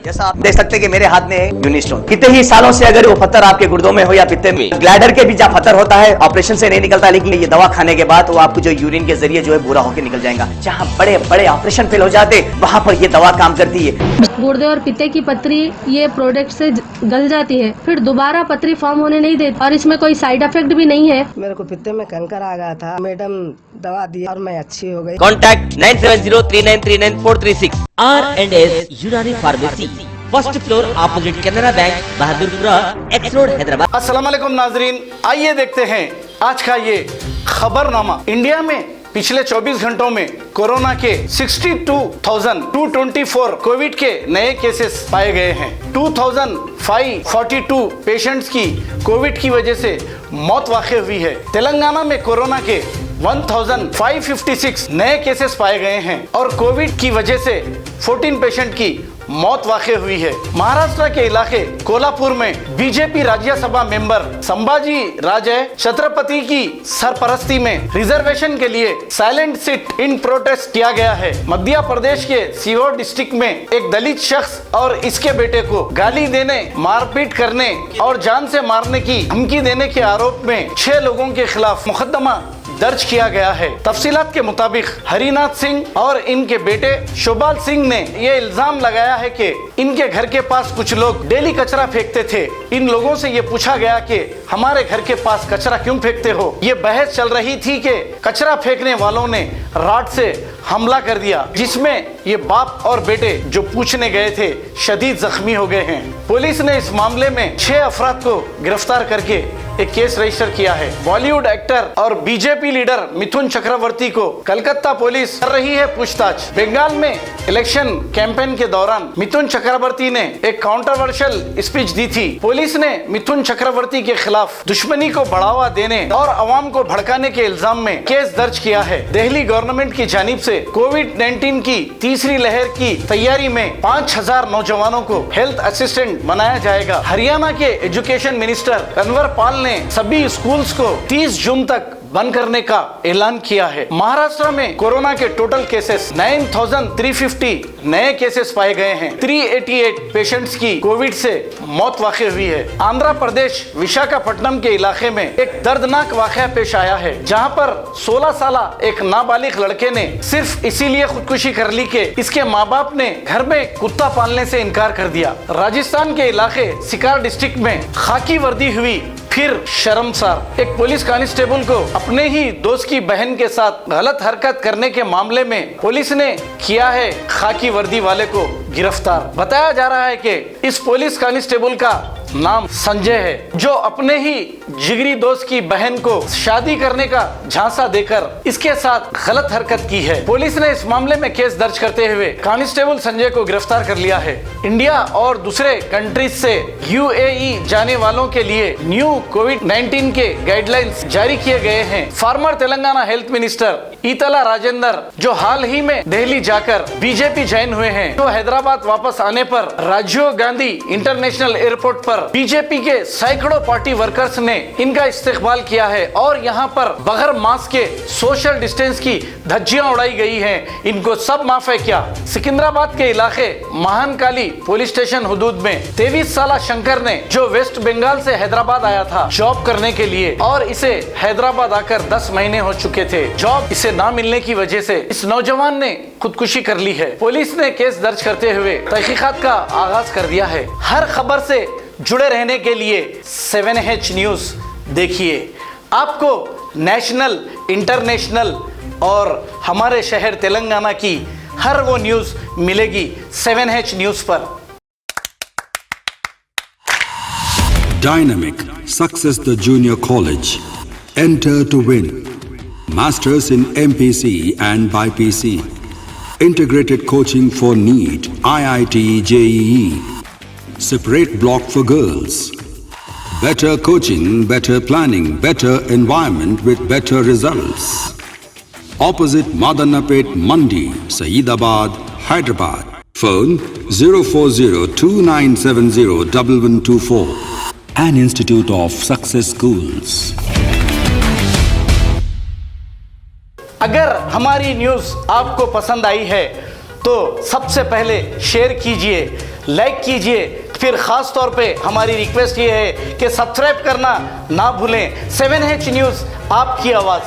जैसा आप देख सकते हैं कि मेरे हाथ में है यूनिस्टोन। कितने ही सालों से अगर वो पत्थर आपके गुर्दों में हो या पित्ते में, ग्लैडर के भी जहाँ पत्थर होता है ऑपरेशन से नहीं निकलता, लेकिन ये दवा खाने के बाद वो आपको जो यूरिन के जरिए जो है बुरा होकर निकल जाएगा। जहाँ बड़े बड़े ऑपरेशन फेल हो जाते वहाँ पर ये दवा काम करती है। गुर्दे और पित्ते की पथरी ये प्रोडक्ट से गल जाती है, फिर दोबारा पथरी फॉर्म होने नहीं देती और इसमें कोई साइड इफेक्ट भी नहीं है। मेरे को पित्ते में कंकर आ गया था, मैडम दवा दी और मैं अच्छी हो गई। कॉन्टैक्ट 9703939436 R&S यूनानी pharmacy, first floor opposite Canara bank, Bahadurpura x road, Hyderabad. अस्सलाम वालेकुम नाजरीन, आइए देखते हैं आज का ये खबरनामा। इंडिया में पिछले 24 घंटों में कोरोना के 62,224 कोविड के नए केसेस पाए गए हैं। 2,542 पेशेंट्स की कोविड की वजह से मौत वाक़ई हुई है। तेलंगाना में कोरोना के 1,556 नए केसेस पाए गए हैं और कोविड की वजह से 14 पेशेंट की मौत वाक़ई हुई है। महाराष्ट्र के इलाके कोल्हापुर में बीजेपी राज्यसभा मेंबर संभाजी राजे छत्रपति की सरपरस्ती में रिजर्वेशन के लिए साइलेंट सिट इन प्रोटेस्ट किया गया है। मध्य प्रदेश के सीहोर डिस्ट्रिक्ट में एक दलित शख्स और इसके बेटे को गाली देने, मारपीट करने और जान से मारने की धमकी देने के आरोप में 6 लोगों के खिलाफ मुकदमा दर्ज किया गया है। तफसीलात के मुताबिक हरिनाथ सिंह और इनके बेटे शोभाल सिंह ने ये इल्जाम लगाया है कि इनके घर के पास कुछ लोग डेली कचरा फेंकते थे। इन लोगों से ये पूछा गया कि हमारे घर के पास कचरा क्यों फेंकते हो। ये बहस चल रही थी कि कचरा फेंकने वालों ने राड से हमला कर दिया, जिसमें ये बाप और बेटे जो पूछने गए थे शदीद जख्मी हो गए हैं। पुलिस ने इस मामले में 6 अफराद को गिरफ्तार करके एक केस रजिस्टर किया है। बॉलीवुड एक्टर और बीजेपी लीडर मिथुन चक्रवर्ती को कलकत्ता पुलिस कर रही है पूछताछ। बंगाल में इलेक्शन कैंपेन के दौरान मिथुन चक्रवर्ती ने एक काउंटरवर्शियल स्पीच दी थी। पुलिस ने मिथुन चक्रवर्ती के खिलाफ दुश्मनी को बढ़ावा देने और अवाम को भड़काने के इल्जाम में केस दर्ज किया है। दिल्ली गवर्नमेंट की जानिब से कोविड-19 की तीसरी लहर की तैयारी में 5,000 नौजवानों को हेल्थ असिस्टेंट बनाया जाएगा। हरियाणा के एजुकेशन मिनिस्टर कन्वर पाल ने सभी स्कूल्स को 30 जून तक बंद करने का ऐलान किया है। महाराष्ट्र में कोरोना के टोटल केसेस 9,350 नए केसेस पाए गए हैं। 388 पेशेंट्स की कोविड से मौत वाक़ई हुई है। आंध्र प्रदेश विशाखापट्टनम के इलाके में एक दर्दनाक वाक़या पेश आया है, जहां पर 16 साल एक नाबालिग लड़के ने सिर्फ इसीलिए खुदकुशी कर ली कि इसके माँ बाप ने घर में कुत्ता पालने से इनकार कर दिया। राजस्थान के इलाके सिकार डिस्ट्रिक्ट में खाकी वर्दी हुई फिर शर्मसार। एक पुलिस कांस्टेबल को अपने ही दोस्त की बहन के साथ गलत हरकत करने के मामले में पुलिस ने किया है खाकी वर्दी वाले को गिरफ्तार। बताया जा रहा है कि इस पुलिस कांस्टेबल का नाम संजय है, जो अपने ही जिगरी दोस्त की बहन को शादी करने का झांसा देकर इसके साथ गलत हरकत की है। पुलिस ने इस मामले में केस दर्ज करते हुए कांस्टेबल संजय को गिरफ्तार कर लिया है। इंडिया और दूसरे कंट्रीज से यूएई जाने वालों के लिए न्यू कोविड-19 के गाइडलाइंस जारी किए गए हैं। Former Telangana health minister Eatala Rajender, जो हाल ही में दिल्ली जाकर बीजेपी ज्वाइन हुए हैं, तो हैदराबाद वापस आने पर राजीव गांधी इंटरनेशनल एयरपोर्ट पर बीजेपी के सैकड़ों पार्टी वर्कर्स ने इनका इस्तेकबाल किया है और यहाँ पर बगैर मास्क के सोशल डिस्टेंस की धज्जियां उड़ाई गई हैं। इनको सब माफ है क्या? सिकंदराबाद के इलाके महानकाली पुलिस स्टेशन हुदूद में 23 साल शंकर ने, जो वेस्ट बंगाल से हैदराबाद आया था जॉब करने के लिए और इसे हैदराबाद आकर 10 महीने हो चुके थे, जॉब इसे ना मिलने की वजह से इस नौजवान ने खुदकुशी कर ली है। पुलिस ने केस दर्ज करते हुए तहकीकात का आगाज कर दिया है। हर खबर से जुड़े रहने के लिए 7H न्यूज देखिए। आपको नेशनल, इंटरनेशनल और हमारे शहर तेलंगाना की हर वो न्यूज मिलेगी 7H न्यूज पर। Dynamic Success the Junior College. Enter to win. Masters in MPC and BPC. Integrated coaching for NEET, IIT, JEE. Separate block for girls. Better coaching, better planning, better environment with better results. Opposite Madanapet Mandi, Saeedabad, Hyderabad. Phone 04029701124. An Institute of Success Schools. अगर हमारी news आपको पसंद आई है तो सबसे पहले share कीजिए, like कीजिए। फिर खास तौर पे हमारी रिक्वेस्ट ये है कि सब्सक्राइब करना ना भूलें। 7H न्यूज़, आपकी आवाज़।